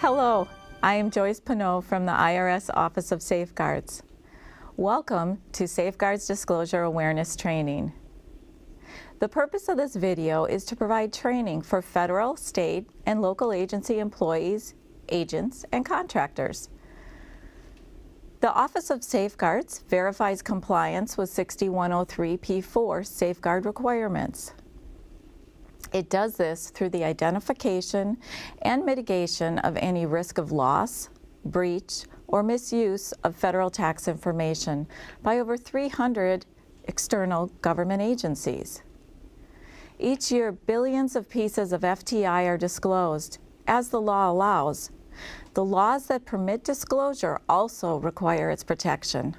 Hello, I am Joyce Pinot from the IRS Office of Safeguards. Welcome to Safeguards Disclosure Awareness Training. The purpose of this video is to provide training for federal, state, and local agency employees, agents, and contractors. The Office of Safeguards verifies compliance with 6103P4 safeguard requirements. It does this through the identification and mitigation of any risk of loss, breach, or misuse of federal tax information by over 300 external government agencies. Each year, billions of pieces of FTI are disclosed, as the law allows. The laws that permit disclosure also require its protection.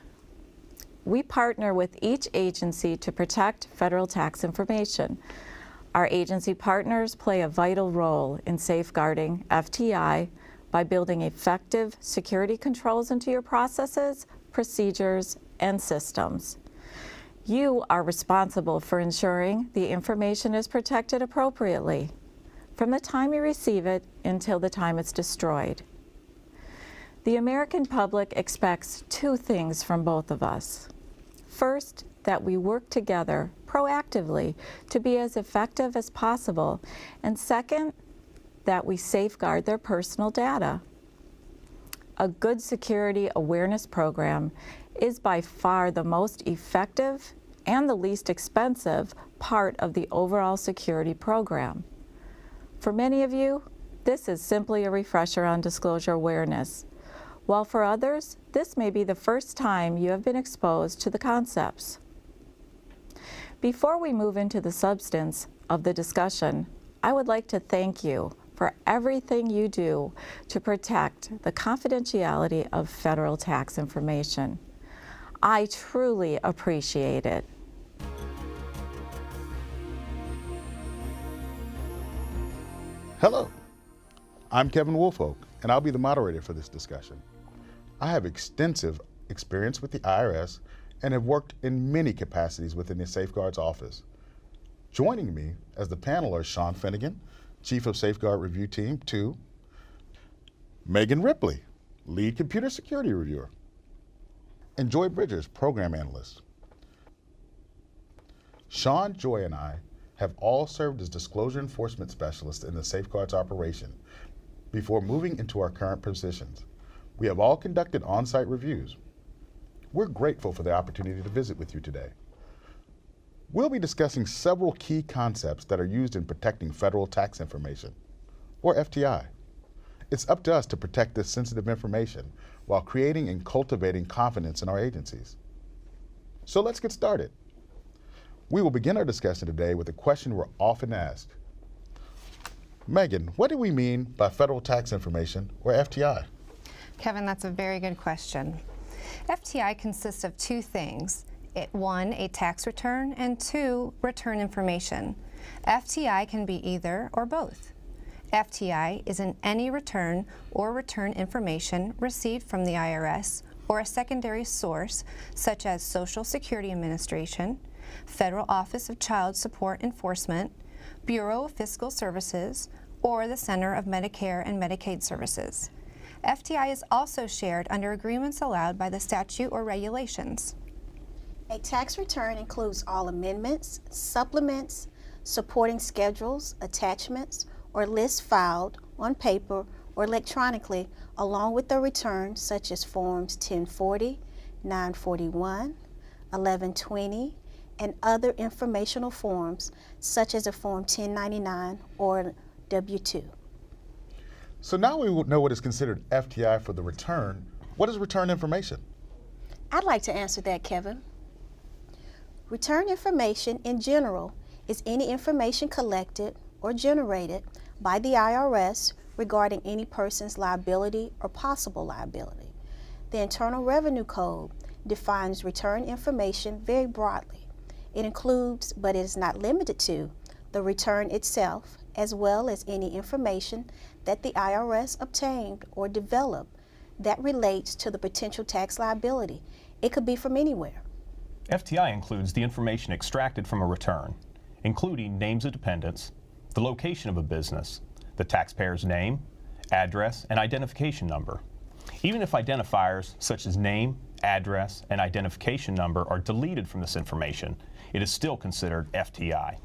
We partner with each agency to protect federal tax information. Our agency partners play a vital role in safeguarding FTI by building effective security controls into your processes, procedures, and systems. You are responsible for ensuring the information is protected appropriately, from the time you receive it until the time it's destroyed. The American public expects two things from both of us. First, that we work together proactively to be as effective as possible, and second, that we safeguard their personal data. A good security awareness program is by far the most effective and the least expensive part of the overall security program. For many of you, this is simply a refresher on disclosure awareness, while for others, this may be the first time you have been exposed to the concepts. Before we move into the substance of the discussion, I would like to thank you for everything you do to protect the confidentiality of federal tax information. I truly appreciate it. Hello, I'm Kevin Woolfolk, and I'll be the moderator for this discussion. I have extensive experience with the IRS and have worked in many capacities within the Safeguards Office. Joining me as the panel are Sean Finnegan, Chief of Safeguard Review Team 2, Megan Ripley, Lead Computer Security Reviewer, and Joy Bridgers, Program Analyst. Sean, Joy, and I have all served as disclosure enforcement specialists in the Safeguards operation before moving into our current positions. We have all conducted on-site reviews. We're grateful for the opportunity to visit with you today. We'll be discussing several key concepts that are used in protecting federal tax information, or FTI. It's up to us to protect this sensitive information while creating and cultivating confidence in our agencies. So let's get started. We will begin our discussion today with a question we're often asked. Megan, what do we mean by federal tax information, or FTI? Kevin, that's a very good question. FTI consists of two things. One, a tax return, and two, return information. FTI can be either or both. FTI is in any return or return information received from the IRS or a secondary source such as Social Security Administration, Federal Office of Child Support Enforcement, Bureau of Fiscal Services, or the Center of Medicare and Medicaid Services. FTI is also shared under agreements allowed by the statute or regulations. A tax return includes all amendments, supplements, supporting schedules, attachments, or lists filed on paper or electronically along with the return, such as Forms 1040, 941, 1120, and other informational forms such as a Form 1099 or W-2. So now we know what is considered FTI for the return. What is return information? I'd like to answer that, Kevin. Return information in general is any information collected or generated by the IRS regarding any person's liability or possible liability. The Internal Revenue Code defines return information very broadly. It includes, but it is not limited to, the return itself, as well as any information that the IRS obtained or developed that relates to the potential tax liability. It could be from anywhere. FTI includes the information extracted from a return, including names of dependents, the location of a business, the taxpayer's name, address, and identification number. Even if identifiers such as name, address, and identification number are deleted from this information, it is still considered FTI.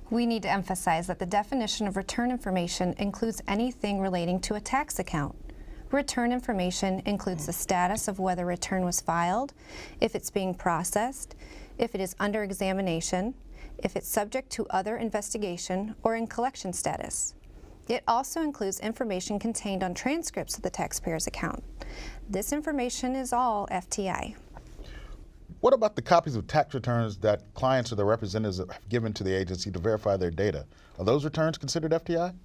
We need to emphasize that the definition of return information includes anything relating to a tax account. Return information includes the status of whether a return was filed, if it's being processed, if it is under examination, if it's subject to other investigation, or in collection status. It also includes information contained on transcripts of the taxpayer's account. This information is all FTI. What about the copies of tax returns that clients or their representatives have given to the agency to verify their data? Are those returns considered FTI?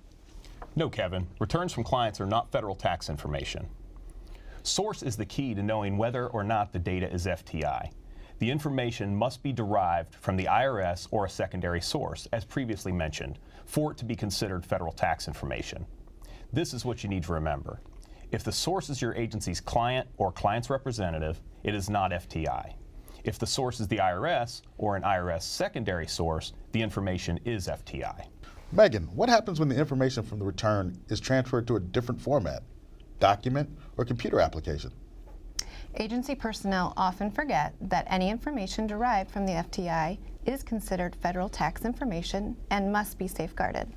No, Kevin. Returns from clients are not federal tax information. Source is the key to knowing whether or not the data is FTI. The information must be derived from the IRS or a secondary source, as previously mentioned, for it to be considered federal tax information. This is what you need to remember. If the source is your agency's client or client's representative, it is not FTI. If the source is the IRS or an IRS secondary source, the information is FTI. Megan, what happens when the information from the return is transferred to a different format, document, or computer application? Agency personnel often forget that any information derived from the FTI is considered federal tax information and must be safeguarded.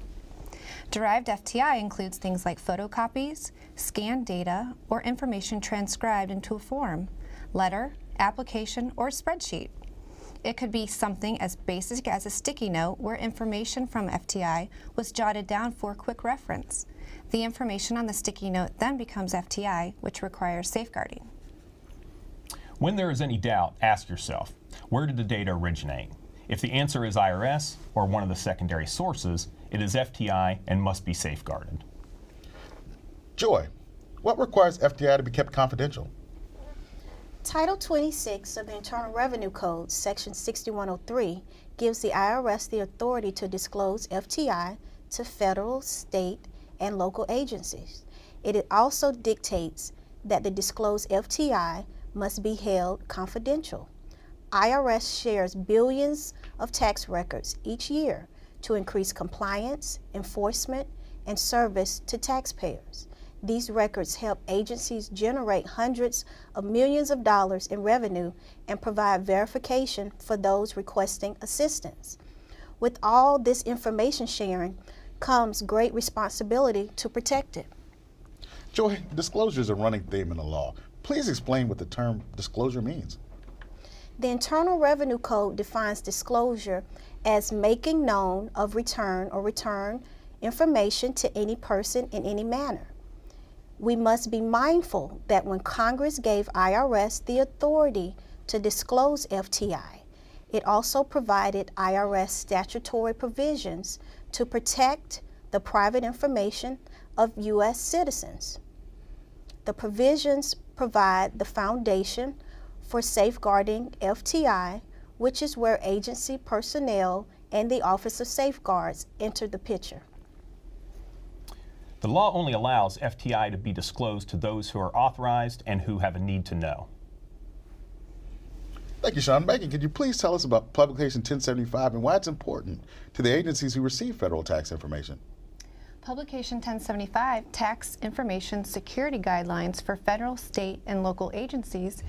Derived FTI includes things like photocopies, scanned data, or information transcribed into a form, letter, application, or spreadsheet. It could be something as basic as a sticky note where information from FTI was jotted down for quick reference. The information on the sticky note then becomes FTI, which requires safeguarding. When there is any doubt, ask yourself, where did the data originate? If the answer is IRS or one of the secondary sources, it is FTI and must be safeguarded. Joy, what requires FTI to be kept confidential? Title 26 of the Internal Revenue Code, Section 6103, gives the IRS the authority to disclose FTI to federal, state, and local agencies. It also dictates that the disclosed FTI must be held confidential. IRS shares billions of tax records each year to increase compliance, enforcement, and service to taxpayers. These records help agencies generate hundreds of millions of dollars in revenue and provide verification for those requesting assistance. With all this information sharing comes great responsibility to protect it. Joy, disclosure is a running theme in the law. Please explain what the term disclosure means. The Internal Revenue Code defines disclosure as making known of return or return information to any person in any manner. We must be mindful that when Congress gave IRS the authority to disclose FTI, it also provided IRS statutory provisions to protect the private information of U.S. citizens. The provisions provide the foundation for safeguarding FTI, which is where agency personnel and the Office of Safeguards enter the picture. The law only allows FTI to be disclosed to those who are authorized and who have a need to know. Thank you, Sean. Megan, could you please tell us about Publication 1075 and why it's important to the agencies who receive federal tax information? Publication 1075, Tax Information Security Guidelines for Federal, State, and Local Agencies,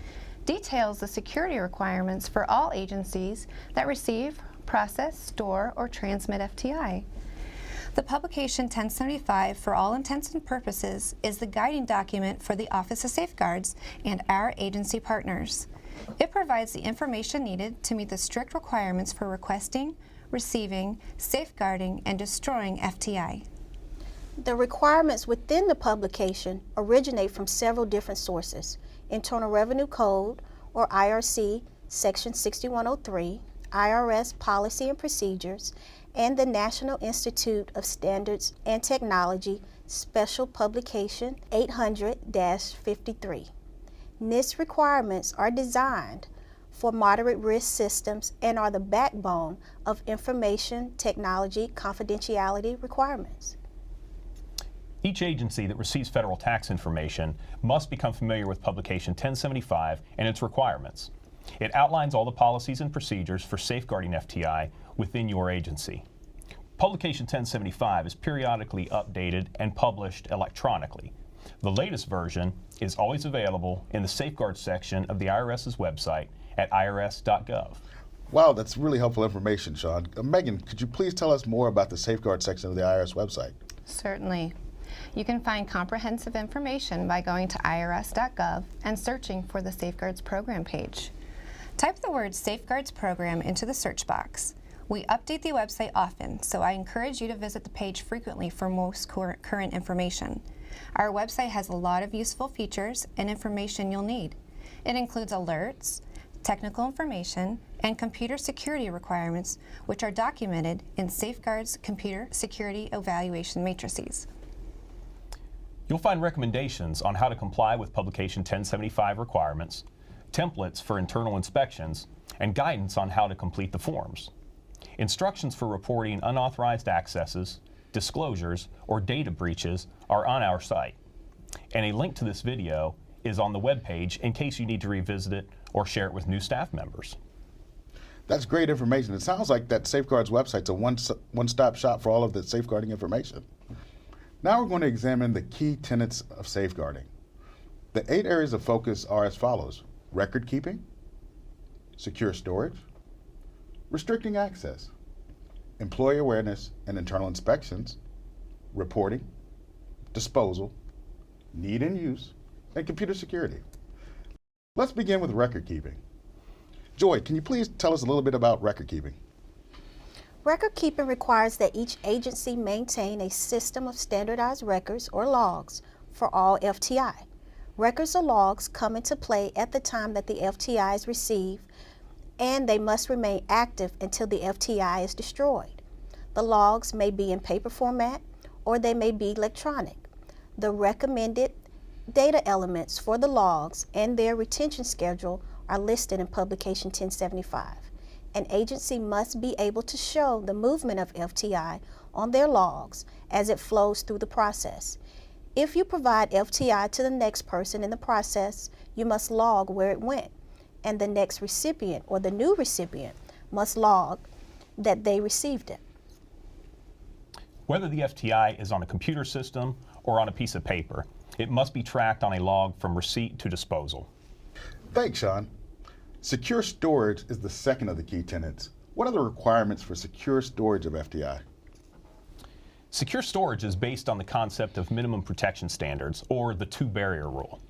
details the security requirements for all agencies that receive, process, store, or transmit FTI. The Publication 1075, for all intents and purposes, is the guiding document for the Office of Safeguards and our agency partners. It provides the information needed to meet the strict requirements for requesting, receiving, safeguarding, and destroying FTI. The requirements within the publication originate from several different sources: Internal Revenue Code, or IRC, Section 6103, IRS Policy and Procedures, and the National Institute of Standards and Technology Special Publication 800-53. NIST requirements are designed for moderate risk systems and are the backbone of information technology confidentiality requirements. Each agency that receives federal tax information must become familiar with Publication 1075 and its requirements. It outlines all the policies and procedures for safeguarding FTI within your agency. Publication 1075 is periodically updated and published electronically. The latest version is always available in the Safeguards section of the IRS's website at irs.gov. Wow, that's really helpful information, Sean. Megan, could you please tell us more about the Safeguards section of the IRS website? Certainly. You can find comprehensive information by going to irs.gov and searching for the Safeguards Program page. Type the word Safeguards Program into the search box. We update the website often, so I encourage you to visit the page frequently for most current information. Our website has a lot of useful features and information you'll need. It includes alerts, technical information, and computer security requirements, which are documented in Safeguards Computer Security Evaluation Matrices. You'll find recommendations on how to comply with Publication 1075 requirements, templates for internal inspections, and guidance on how to complete the forms. Instructions for reporting unauthorized accesses, disclosures, or data breaches are on our site. And a link to this video is on the webpage in case you need to revisit it or share it with new staff members. That's great information. It sounds like that Safeguards website's a one-stop shop for all of the safeguarding information. Now we're going to examine the key tenets of safeguarding. The 8 areas of focus are as follows: record keeping, secure storage, restricting access, employee awareness and internal inspections, reporting, disposal, need and use, and computer security. Let's begin with record keeping. Joy, can you please tell us a little bit about record keeping? Record keeping requires that each agency maintain a system of standardized records or logs for all FTI. Records or logs come into play at the time that the FTI is received, and they must remain active until the FTI is destroyed. The logs may be in paper format or they may be electronic. The recommended data elements for the logs and their retention schedule are listed in Publication 1075. An agency must be able to show the movement of FTI on their logs as it flows through the process. If you provide FTI to the next person in the process, you must log where it went, and the next recipient or the new recipient must log that they received it. Whether the FTI is on a computer system or on a piece of paper, it must be tracked on a log from receipt to disposal. Thanks, Sean. Secure storage is the second of the key tenets. What are the requirements for secure storage of FTI? Secure storage is based on the concept of minimum protection standards, or the 2-barrier rule.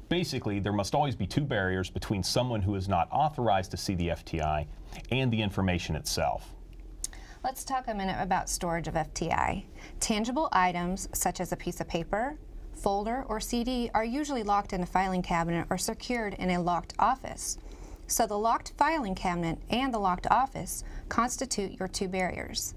Basically, there must always be 2 barriers between someone who is not authorized to see the FTI and the information itself. Let's talk a minute about storage of FTI. Tangible items such as a piece of paper, folder, or CD are usually locked in a filing cabinet or secured in a locked office. So the locked filing cabinet and the locked office constitute your 2 barriers.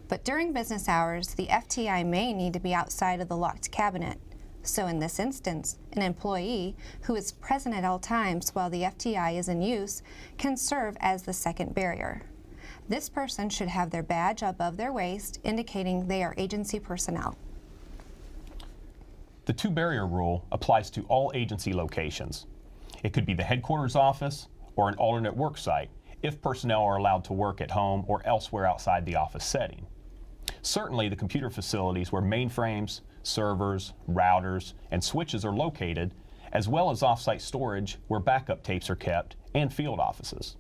But during business hours, the FTI may need to be outside of the locked cabinet. So in this instance, an employee who is present at all times while the FTI is in use can serve as the second barrier. This person should have their badge above their waist, indicating they are agency personnel. The 2-barrier rule applies to all agency locations. It could be the headquarters office or an alternate work site if personnel are allowed to work at home or elsewhere outside the office setting. Certainly, the computer facilities where mainframes, servers, routers, and switches are located, as well as off-site storage where backup tapes are kept, and field offices.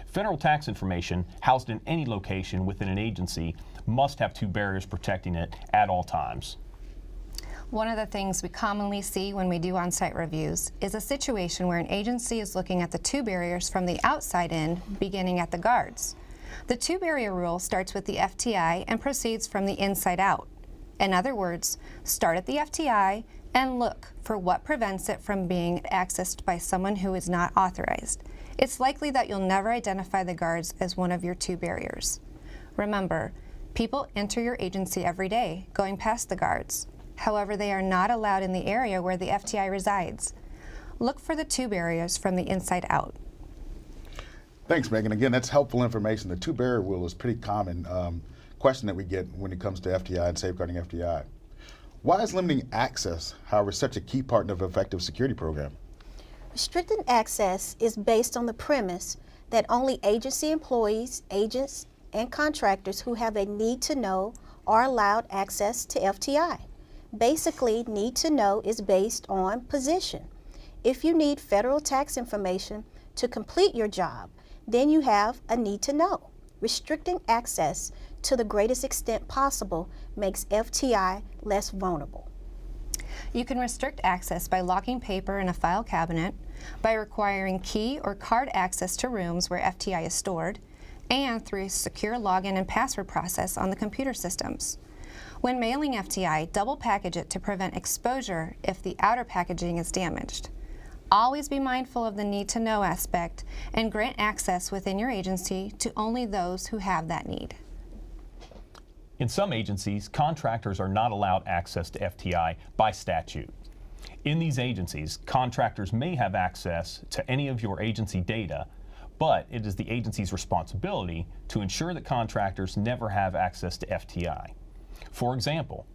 Federal tax information housed in any location within an agency must have 2 barriers protecting it at all times. One of the things we commonly see when we do on-site reviews is a situation where an agency is looking at the 2 barriers from the outside in, beginning at the guards. The 2-barrier rule starts with the FTI and proceeds from the inside out. In other words, start at the FTI and look for what prevents it from being accessed by someone who is not authorized. It's likely that you'll never identify the guards as one of your 2 barriers. Remember, people enter your agency every day, going past the guards. However, they are not allowed in the area where the FTI resides. Look for the 2 barriers from the inside out. Thanks, Megan. Again, that's helpful information. The 2-barrier rule is a pretty common question that we get when it comes to FTI and safeguarding FTI. Why is limiting access, however, such a key part of an effective security program? Restricted access is based on the premise that only agency employees, agents, and contractors who have a need to know are allowed access to FTI. Basically, need to know is based on position. If you need federal tax information to complete your job, then you have a need to know. Restricting access to the greatest extent possible makes FTI less vulnerable. You can restrict access by locking paper in a file cabinet, by requiring key or card access to rooms where FTI is stored, and through a secure login and password process on the computer systems. When mailing FTI, double package it to prevent exposure if the outer packaging is damaged. Always be mindful of the need to know aspect and grant access within your agency to only those who have that need. In some agencies, contractors are not allowed access to FTI by statute. In these agencies, contractors may have access to any of your agency data, but it is the agency's responsibility to ensure that contractors never have access to FTI. For example,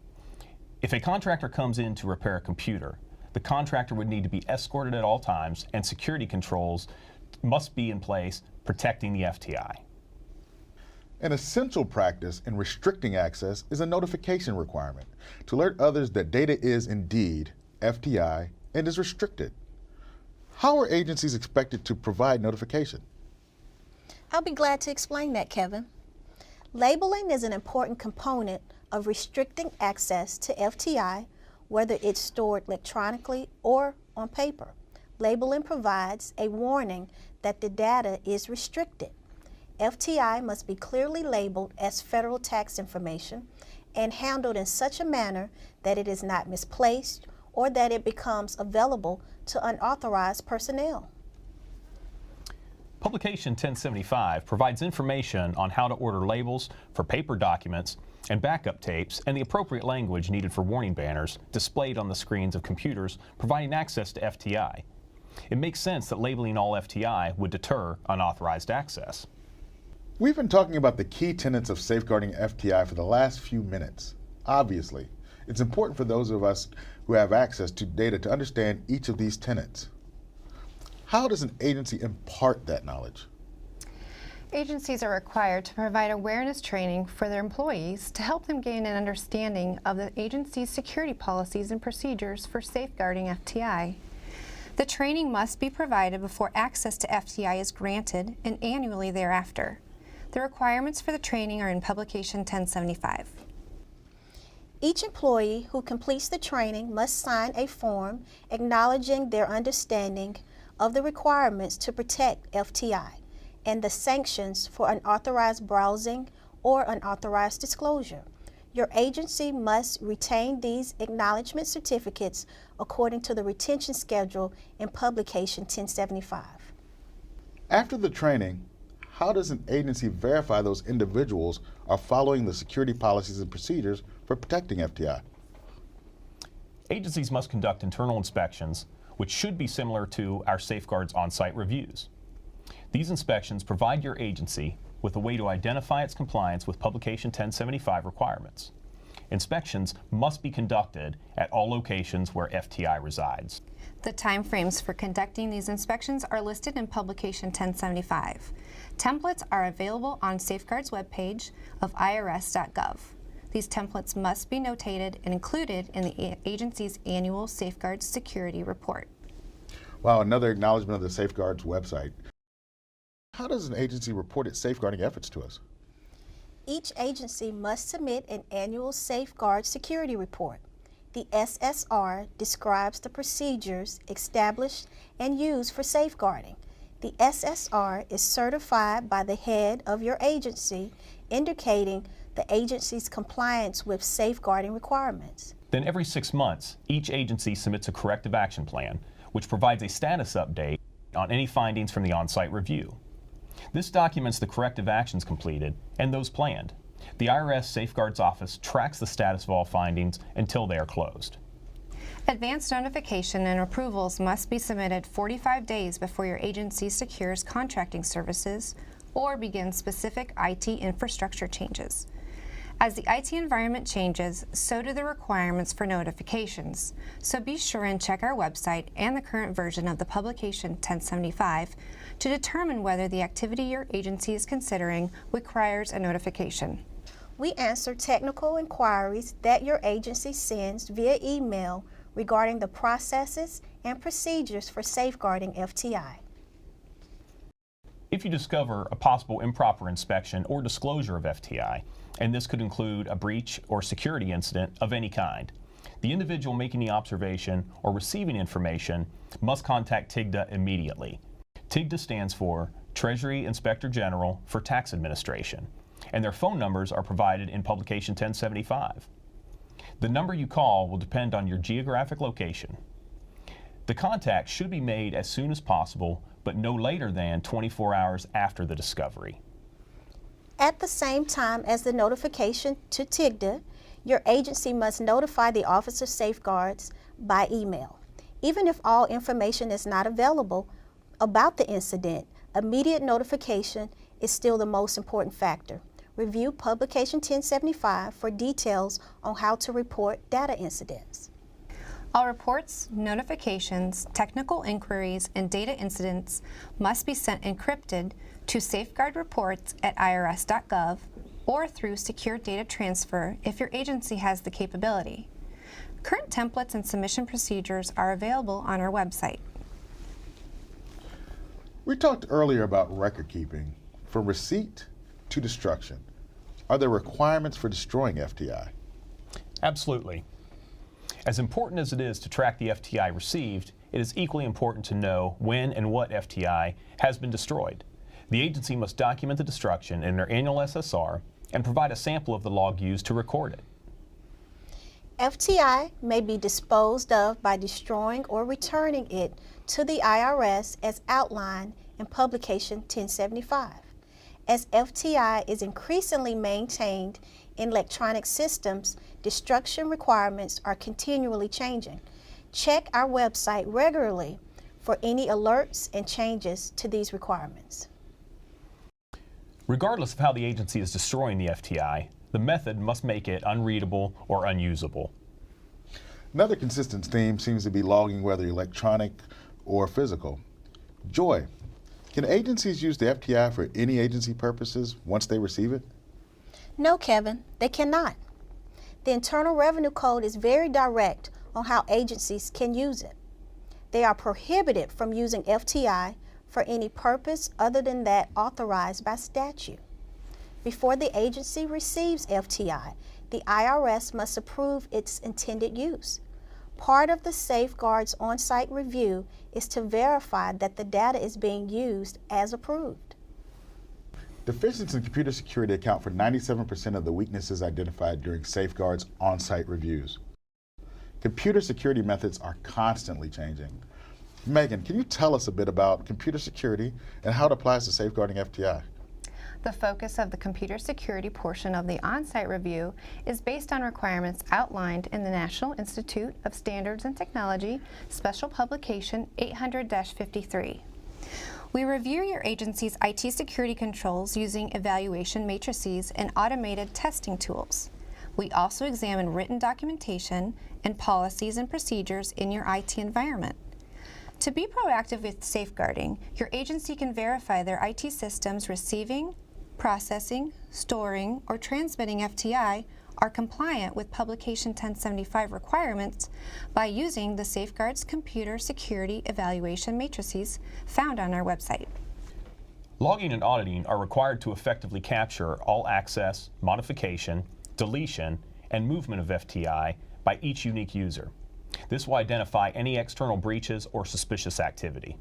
if a contractor comes in to repair a computer, the contractor would need to be escorted at all times, and security controls must be in place protecting the FTI. An essential practice in restricting access is a notification requirement to alert others that data is indeed FTI and is restricted. How are agencies expected to provide notification? I'll be glad to explain that, Kevin. Labeling is an important component of restricting access to FTI, whether it's stored electronically or on paper. Labeling provides a warning that the data is restricted. FTI must be clearly labeled as federal tax information and handled in such a manner that it is not misplaced or that it becomes available to unauthorized personnel. Publication 1075 provides information on how to order labels for paper documents and backup tapes and the appropriate language needed for warning banners displayed on the screens of computers providing access to FTI. It makes sense that labeling all FTI would deter unauthorized access. We've been talking about the key tenets of safeguarding FTI for the last few minutes. Obviously, it's important for those of us who have access to data to understand each of these tenets. How does an agency impart that knowledge? Agencies are required to provide awareness training for their employees to help them gain an understanding of the agency's security policies and procedures for safeguarding FTI. The training must be provided before access to FTI is granted and annually thereafter. The requirements for the training are in Publication 1075. Each employee who completes the training must sign a form acknowledging their understanding of the requirements to protect FTI and the sanctions for unauthorized browsing or unauthorized disclosure. Your agency must retain these acknowledgement certificates according to the retention schedule in Publication 1075. After the training, how does an agency verify those individuals are following the security policies and procedures for protecting FTI? Agencies must conduct internal inspections, which should be similar to our safeguards on-site reviews. These inspections provide your agency with a way to identify its compliance with Publication 1075 requirements. Inspections must be conducted at all locations where FTI resides. The timeframes for conducting these inspections are listed in Publication 1075. Templates are available on Safeguard's webpage of irs.gov. These templates must be notated and included in the agency's annual Safeguards Security Report. Wow, another acknowledgement of the Safeguards website. How does an agency report its safeguarding efforts to us? Each agency must submit an annual Safeguard Security Report. The SSR describes the procedures established and used for safeguarding. The SSR is certified by the head of your agency, indicating the agency's compliance with safeguarding requirements. Then every 6 months, each agency submits a corrective action plan, which provides a status update on any findings from the on-site review. This documents the corrective actions completed and those planned. The IRS Safeguards Office tracks the status of all findings until they are closed. Advance notification and approvals must be submitted 45 days before your agency secures contracting services or begins specific IT infrastructure changes. As the IT environment changes, so do the requirements for notifications. So be sure and check our website and the current version of the publication 1075 to determine whether the activity your agency is considering requires a notification. We answer technical inquiries that your agency sends via email regarding the processes and procedures for safeguarding FTI. If you discover a possible improper inspection or disclosure of FTI, and this could include a breach or security incident of any kind, the individual making the observation or receiving information must contact TIGTA immediately. TIGTA stands for Treasury Inspector General for Tax Administration, and their phone numbers are provided in publication 1075. The number you call will depend on your geographic location. The contact should be made as soon as possible, but no later than 24 hours after the discovery. At the same time as the notification to TIGTA, your agency must notify the Office of Safeguards by email. Even if all information is not available about the incident, immediate notification is still the most important factor. Review Publication 1075 for details on how to report data incidents. All reports, notifications, technical inquiries, and data incidents must be sent encrypted to safeguardreports@irs.gov or through secure data transfer if your agency has the capability. Current templates and submission procedures are available on our website. We talked earlier about record keeping. From receipt to destruction, are there requirements for destroying FTI? Absolutely. As important as it is to track the FTI received, it is equally important to know when and what FTI has been destroyed. The agency must document the destruction in their annual SSR and provide a sample of the log used to record it. FTI may be disposed of by destroying or returning it to the IRS as outlined in Publication 1075. As FTI is increasingly maintained in electronic systems, destruction requirements are continually changing. Check our website regularly for any alerts and changes to these requirements. Regardless of how the agency is destroying the FTI, the method must make it unreadable or unusable. Another consistent theme seems to be logging, whether electronic or physical. Joy, can agencies use the FTI for any agency purposes once they receive it? No, Kevin, they cannot. The Internal Revenue Code is very direct on how agencies can use it. They are prohibited from using FTI for any purpose other than that authorized by statute. Before the agency receives FTI, the IRS must approve its intended use. Part of the Safeguards on-site review is to verify that the data is being used as approved. Deficiencies in computer security account for 97% of the weaknesses identified during Safeguards on-site reviews. Computer security methods are constantly changing. Megan, can you tell us a bit about computer security and how it applies to safeguarding FTI? The focus of the computer security portion of the on-site review is based on requirements outlined in the National Institute of Standards and Technology, Special Publication 800-53. We review your agency's IT security controls using evaluation matrices and automated testing tools. We also examine written documentation and policies and procedures in your IT environment. To be proactive with safeguarding, your agency can verify their IT systems receiving, processing, storing, or transmitting FTI are compliant with Publication 1075 requirements by using the Safeguards Computer Security Evaluation Matrices found on our website. Logging and auditing are required to effectively capture all access, modification, deletion, and movement of FTI by each unique user. This will identify any external breaches or suspicious activity.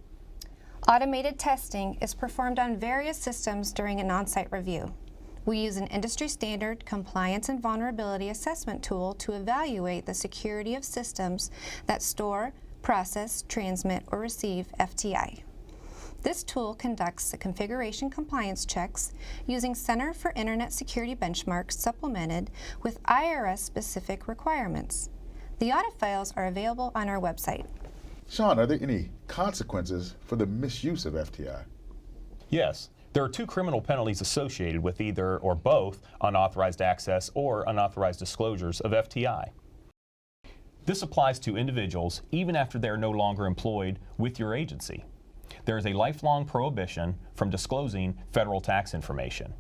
Automated testing is performed on various systems during an on-site review. We use an industry-standard compliance and vulnerability assessment tool to evaluate the security of systems that store, process, transmit, or receive FTI. This tool conducts the configuration compliance checks using Center for Internet Security benchmarks supplemented with IRS-specific requirements. The audit files are available on our website. Sean, are there any consequences for the misuse of FTI? Yes, There are 2 criminal penalties associated with either or both unauthorized access or unauthorized disclosures of FTI. This applies to individuals even after they are no longer employed with your agency. There is a lifelong prohibition from disclosing federal tax information.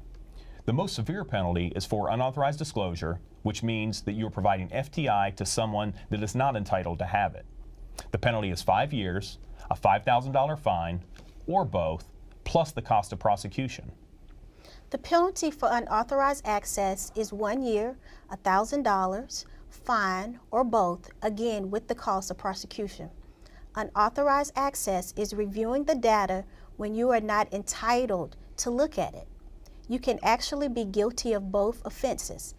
The most severe penalty is for unauthorized disclosure, which means that you are providing FTI to someone that is not entitled to have it. The penalty is 5 years, a $5,000 fine, or both, plus the cost of prosecution. The penalty for unauthorized access is 1 year, $1,000, fine, or both, again with the cost of prosecution. Unauthorized access is reviewing the data when you are not entitled to look at it. You can actually be guilty of both offenses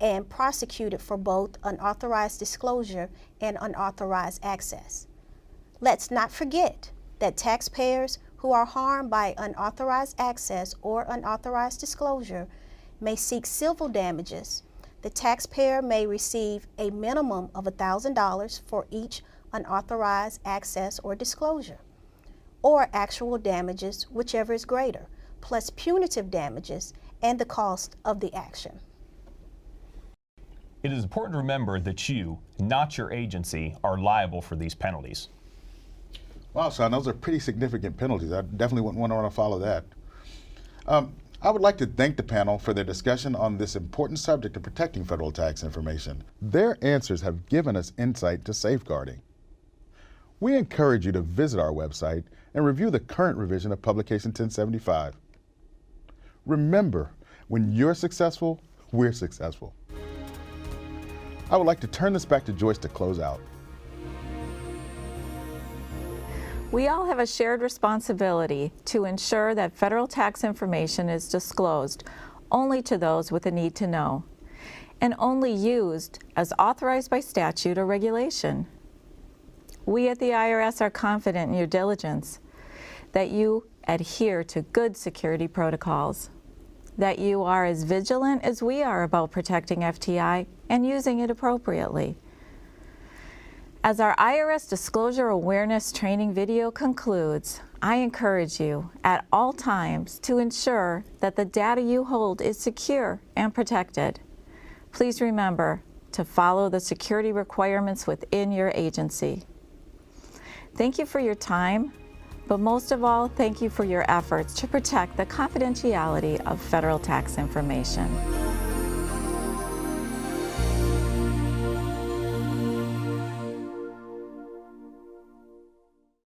and prosecuted for both unauthorized disclosure and unauthorized access. Let's not forget that taxpayers who are harmed by unauthorized access or unauthorized disclosure may seek civil damages. The taxpayer may receive a minimum of $1,000 for each unauthorized access or disclosure, or actual damages, whichever is greater, plus punitive damages and the cost of the action. It is important to remember that you, not your agency, are liable for these penalties. Wow, son, those are pretty significant penalties. I definitely wouldn't want to follow that. I would like to thank the panel for their discussion on this important subject of protecting federal tax information. Their answers have given us insight to safeguarding. We encourage you to visit our website and review the current revision of Publication 1075. Remember, when you're successful, we're successful. I would like to turn this back to Joyce to close out. We all have a shared responsibility to ensure that federal tax information is disclosed only to those with a need to know, and only used as authorized by statute or regulation. We at the IRS are confident in your diligence, that you adhere to good security protocols, that you are as vigilant as we are about protecting FTI and using it appropriately. As our IRS Disclosure Awareness Training video concludes, I encourage you at all times to ensure that the data you hold is secure and protected. Please remember to follow the security requirements within your agency. Thank you for your time, but most of all, thank you for your efforts to protect the confidentiality of federal tax information.